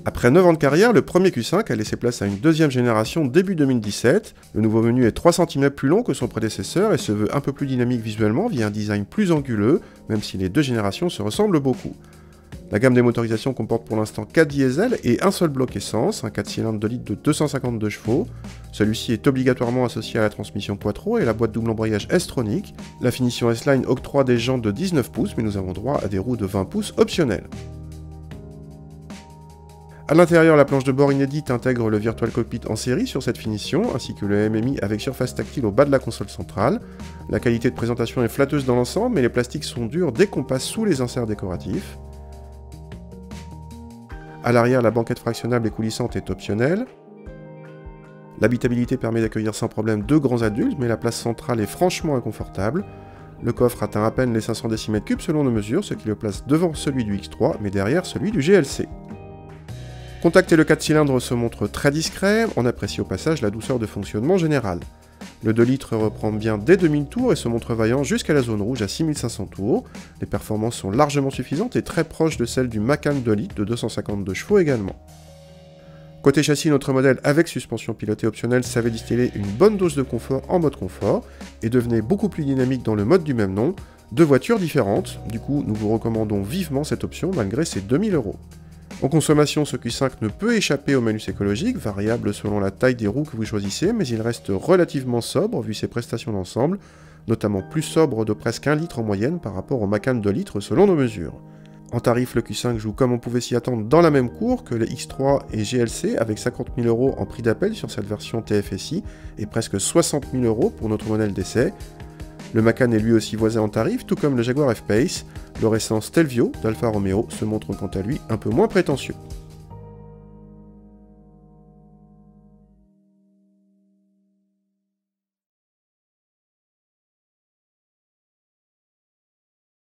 Après 9 ans de carrière, le premier Q5 a laissé place à une deuxième génération début 2017. Le nouveau menu est 3 cm plus long que son prédécesseur et se veut un peu plus dynamique visuellement via un design plus anguleux, même si les deux générations se ressemblent beaucoup. La gamme des motorisations comporte pour l'instant 4 diesels et un seul bloc essence, un 4 cylindres de litre de 252 chevaux. Celui-ci est obligatoirement associé à la transmission Quattro et la boîte double embrayage S-Tronic. La finition S-Line octroie des jantes de 19 pouces, mais nous avons droit à des roues de 20 pouces optionnelles. A l'intérieur, la planche de bord inédite intègre le Virtual Cockpit en série sur cette finition, ainsi que le MMI avec surface tactile au bas de la console centrale. La qualité de présentation est flatteuse dans l'ensemble, mais les plastiques sont durs dès qu'on passe sous les inserts décoratifs. A l'arrière, la banquette fractionnable et coulissante est optionnelle. L'habitabilité permet d'accueillir sans problème 2 grands adultes, mais la place centrale est franchement inconfortable. Le coffre atteint à peine les 500 cm3 selon nos mesures, ce qui le place devant celui du X3, mais derrière celui du GLC. Contact et le 4 cylindres se montrent très discrets, on apprécie au passage la douceur de fonctionnement générale. Le 2 litres reprend bien dès 2000 tours et se montre vaillant jusqu'à la zone rouge à 6500 tours. Les performances sont largement suffisantes et très proches de celles du Macan 2 litres de 252 chevaux également. Côté châssis, notre modèle avec suspension pilotée optionnelle savait distiller une bonne dose de confort en mode confort et devenait beaucoup plus dynamique dans le mode du même nom. Deux voitures différentes, du coup nous vous recommandons vivement cette option malgré ses 2000 €. En consommation, ce Q5 ne peut échapper au malus écologique, variable selon la taille des roues que vous choisissez, mais il reste relativement sobre vu ses prestations d'ensemble, notamment plus sobre de presque 1 litre en moyenne par rapport au Macan 2 litres selon nos mesures. En tarif, le Q5 joue comme on pouvait s'y attendre dans la même cour que les X3 et GLC avec 50 000 € en prix d'appel sur cette version TFSI et presque 60 000 € pour notre modèle d'essai. Le Macan est lui aussi voisin en tarif, tout comme le Jaguar F-Pace. Le récent Stelvio d'Alfa Romeo se montre quant à lui un peu moins prétentieux.